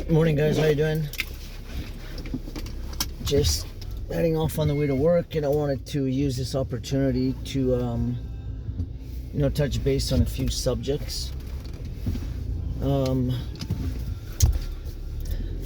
Morning, guys. How you doing? Just heading off on the way to work, and I wanted to use this opportunity to, touch base on a few subjects.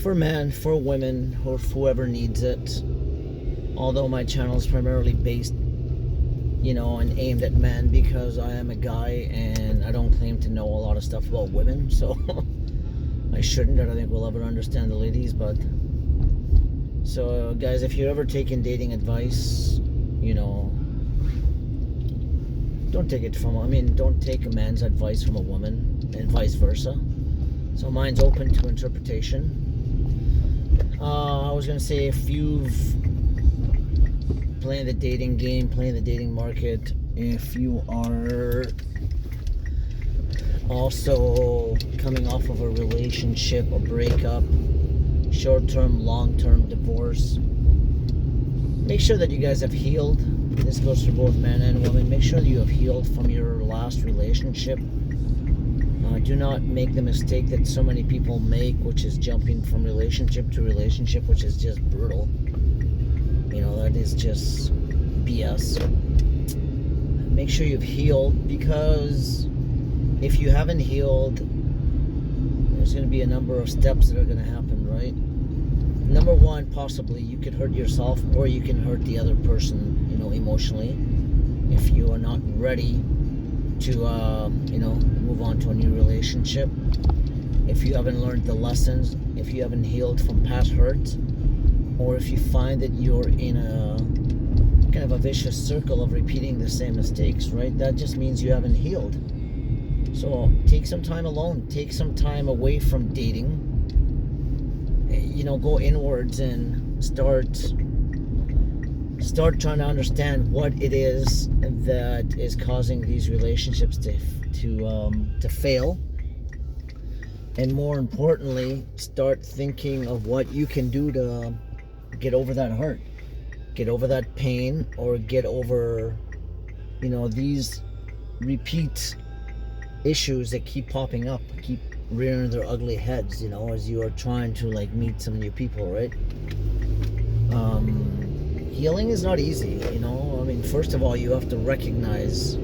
For men, for women, or for whoever needs it. Although my channel is primarily based, and aimed at men, because I am a guy and I don't claim to know a lot of stuff about women, so I shouldn't. I don't think we'll ever understand the ladies, but so guys, if you're ever taking dating advice, don't take it don't take a man's advice from a woman and vice versa. So mine's open to interpretation. I was gonna say, if you've playing the dating game, playing the dating market, if you are also coming off of a relationship, a breakup, short-term, long-term divorce, make sure that you guys have healed. This goes for both men and women. Make sure that you have healed from your last relationship. Do not make the mistake that so many people make, which is jumping from relationship to relationship, which is just brutal. That is just BS. Make sure you've healed, because if you haven't healed, there's going to be a number of steps that are going to happen, right? Number one, possibly you could hurt yourself, or you can hurt the other person, emotionally, if you are not ready to, move on to a new relationship. If you haven't learned the lessons, if you haven't healed from past hurts, or if you find that you're in a kind of a vicious circle of repeating the same mistakes, right? That just means you haven't healed. So take some time alone. Take some time away from dating. Go inwards and start trying to understand what it is that is causing these relationships to fail. And more importantly, start thinking of what you can do to get over that hurt, get over that pain, or get over, these repeat issues that keep popping up, keep rearing their ugly heads, as you are trying to meet some new people, right? Healing is not easy, first of all, you have to recognize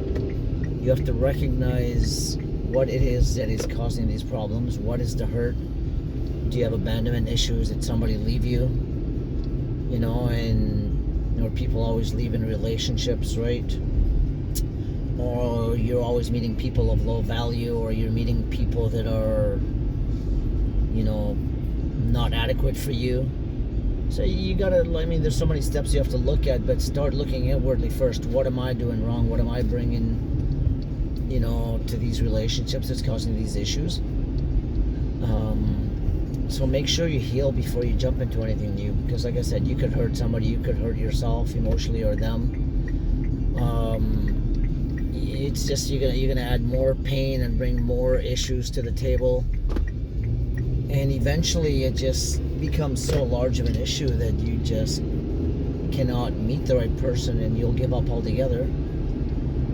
what it is that is causing these problems. What is the hurt? Do you have abandonment issues? Did somebody leave you? People always leave in relationships, right? Or you're always meeting people of low value, or you're meeting people that are, not adequate for you. So you gotta, there's so many steps you have to look at, but start looking inwardly first. What am I doing wrong? What am I bringing, to these relationships that's causing these issues? So make sure you heal before you jump into anything new, because like I said, you could hurt somebody, you could hurt yourself emotionally, or them. It's just you're gonna add more pain and bring more issues to the table, and eventually it just becomes so large of an issue that you just cannot meet the right person, and you'll give up altogether,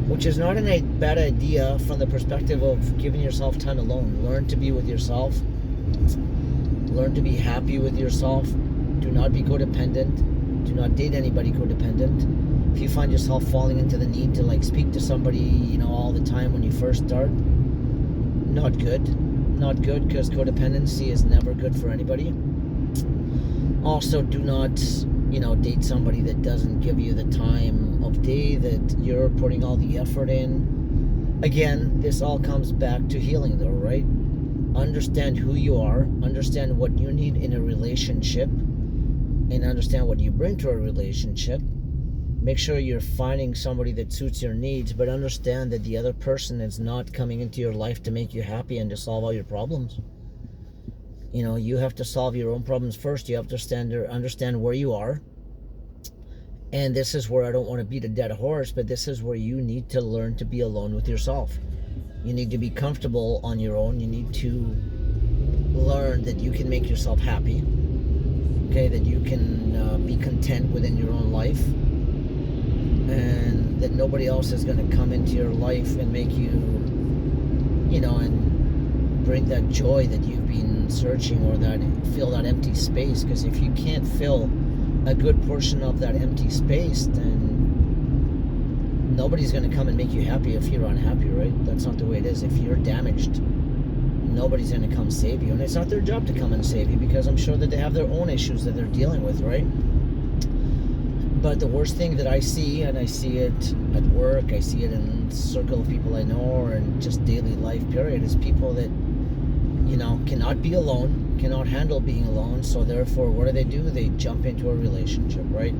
which is not a bad idea from the perspective of giving yourself time alone. Learn to be with yourself. Learn to be happy with yourself. Do not be codependent. Do not date anybody codependent. If you find yourself falling into the need to speak to somebody, all the time when you first start, not good, because codependency is never good for anybody. Also, do not, date somebody that doesn't give you the time of day that you're putting all the effort in. Again, this all comes back to healing, though, right? Understand who you are, understand what you need in a relationship, and understand what you bring to a relationship. Make sure you're finding somebody that suits your needs, but understand that the other person is not coming into your life to make you happy and to solve all your problems. You have to solve your own problems first. You have to understand where you are. And this is where I don't want to beat a dead horse, but this is where you need to learn to be alone with yourself. You need to be comfortable on your own. You need to learn that you can make yourself happy. Okay, that you can be content within your own life. And that nobody else is going to come into your life and make you, and bring that joy that you've been searching or that fill that empty space. Because if you can't fill a good portion of that empty space, then nobody's going to come and make you happy if you're unhappy, right? That's not the way it is. If you're damaged, nobody's going to come save you. And it's not their job to come and save you, because I'm sure that they have their own issues that they're dealing with, right? But the worst thing that I see, and I see it at work, I see it in the circle of people I know, or in just daily life period, is people that, you know, cannot be alone, cannot handle being alone, so therefore what do? They jump into a relationship, right?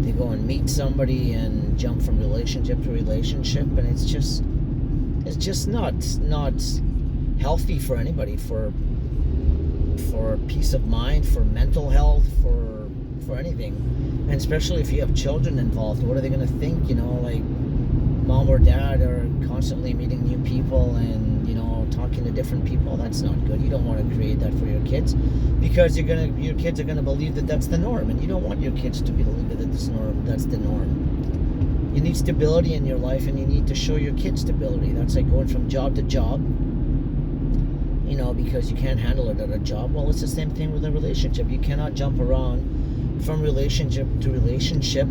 They go and meet somebody and jump from relationship to relationship, and it's just not healthy for anybody, for peace of mind, for mental health, for anything. And especially if you have children involved, what are they going to think? You know, like mom or dad are constantly meeting new people and, you know, talking to different people. That's not good. You don't want to create that for your kids, because your kids are going to believe that that's the norm, and you don't want your kids to believe that that's the norm. You need stability in your life, and you need to show your kids stability. That's like going from job to job, you know, because you can't handle it at a job. Well, it's the same thing with a relationship. You cannot jump around from relationship to relationship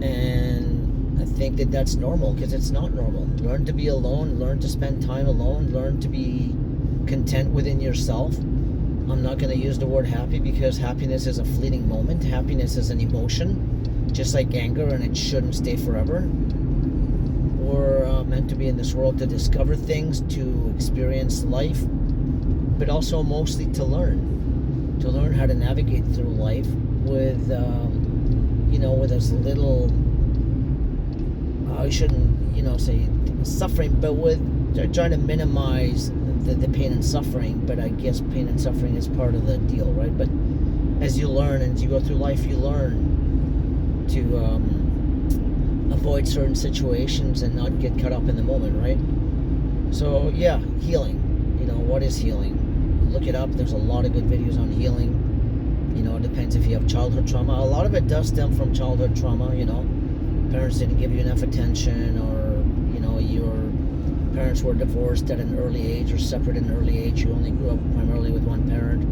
and I think that that's normal, because it's not normal. Learn to be alone, learn to spend time alone, learn to be content within yourself. I'm not going to use the word happy, because happiness is a fleeting moment. Happiness is an emotion, just like anger, and it shouldn't stay forever. We're meant to be in this world to discover things, to experience life, but also mostly to learn how to navigate through life with, you know, with as little, I shouldn't, you know, say suffering, but with trying to minimize the pain and suffering. But I guess pain and suffering is part of the deal, right? But as you learn and as you go through life, you learn to avoid certain situations and not get caught up in the moment, right? So yeah, healing. You know, what is healing? Look it up. There's a lot of good videos on healing. You know, it depends if you have childhood trauma. A lot of it does stem from childhood trauma, you know. Parents didn't give you enough attention, or, you know, your parents were divorced at an early age or separated at an early age. You only grew up primarily with one parent.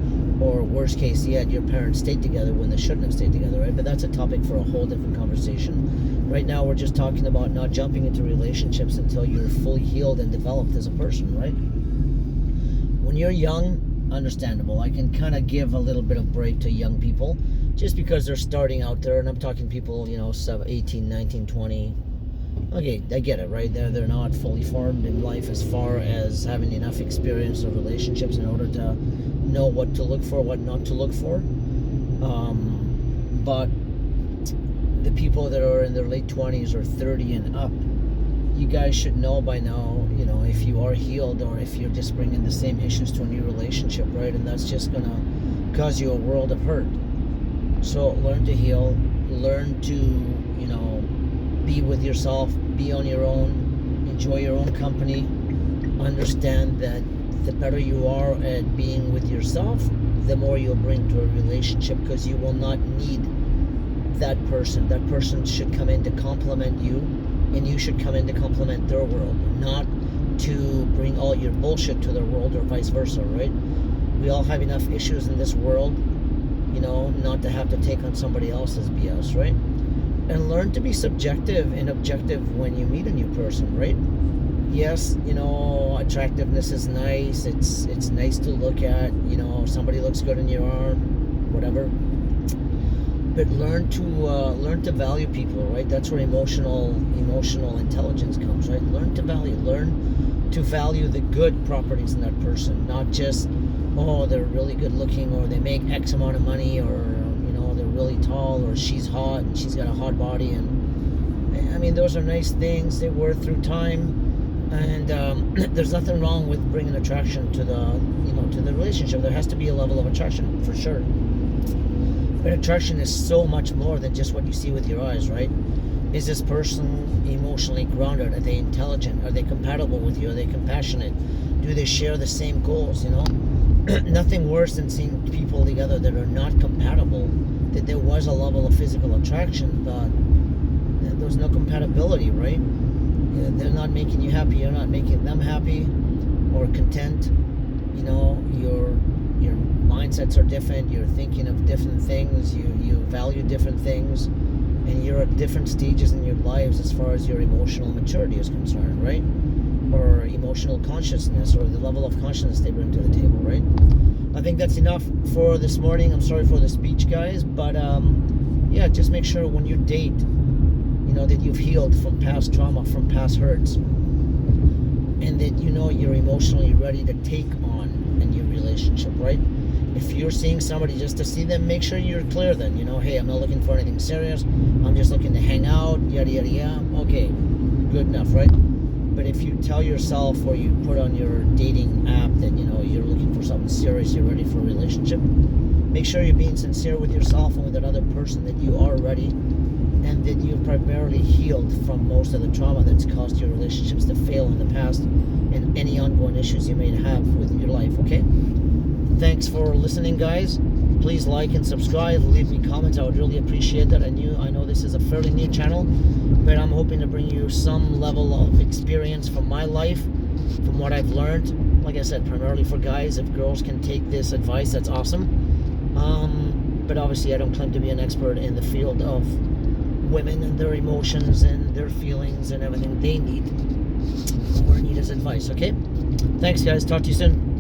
Or worst case, you had your parents stayed together when they shouldn't have stayed together, right? But that's a topic for a whole different conversation. Right now, we're just talking about not jumping into relationships until you're fully healed and developed as a person, right? When you're young, understandable. I can kind of give a little bit of break to young people just because they're starting out there, and I'm talking people, you know, 18, 19, 20. Okay, I get it, right? They're not fully formed in life as far as having enough experience of relationships in order to know what to look for, what not to look for. But the people that are in their late 20s or 30 and up, you guys should know by now, you know, if you are healed or if you're just bringing the same issues to a new relationship, right? And that's just gonna cause you a world of hurt. So learn to heal, learn to, you know, be with yourself, be on your own, enjoy your own company. Understand that the better you are at being with yourself, the more you'll bring to a relationship, because you will not need that person. That person should come in to complement you, and you should come in to complement their world, not to bring all your bullshit to their world, or vice versa, right? We all have enough issues in this world, you know, not to have to take on somebody else's BS, right? And learn to be subjective and objective when you meet a new person, right? Yes, you know, attractiveness is nice. It's nice to look at. You know, somebody looks good in your arm, whatever. But learn to value people, right? That's where emotional intelligence comes, right? Learn to value the good properties in that person, not just, oh, they're really good looking, or they make X amount of money, or, you know, they're really tall, or she's hot and she's got a hot body. And I mean, those are nice things. They were through time. And there's nothing wrong with bringing attraction to the relationship. There has to be a level of attraction, for sure. But attraction is so much more than just what you see with your eyes, right? Is this person emotionally grounded? Are they intelligent? Are they compatible with you? Are they compassionate? Do they share the same goals, you know? Nothing worse than seeing people together that are not compatible, that there was a level of physical attraction, but there's no compatibility, right? They're not making you happy, you're not making them happy or content. You know, you're mindsets are different, you're thinking of different things, you value different things, and you're at different stages in your lives as far as your emotional maturity is concerned, right? Or emotional consciousness, or the level of consciousness they bring to the table, right? I think that's enough for this morning. I'm sorry for the speech, guys, but yeah, just make sure when you date, you know, that you've healed from past trauma, from past hurts, and that you know you're emotionally ready to take on a new relationship, right? If you're seeing somebody just to see them, make sure you're clear then, you know, hey, I'm not looking for anything serious, I'm just looking to hang out, yada yada yada. Okay, good enough, right? But if you tell yourself, or you put on your dating app that, you know, you're looking for something serious, you're ready for a relationship, make sure you're being sincere with yourself and with that other person, that you are ready, and that you've primarily healed from most of the trauma that's caused your relationships to fail in the past, and any ongoing issues you may have with your life, okay? Thanks for listening, guys. Please like and subscribe, leave me comments. I would really appreciate that. I know this is a fairly new channel, but I'm hoping to bring you some level of experience from my life, from what I've learned. Like I said, primarily for guys. If girls can take this advice, that's awesome. But obviously I don't claim to be an expert in the field of women and their emotions and their feelings and everything they need. All I need is advice, okay? Thanks, guys. Talk to you soon.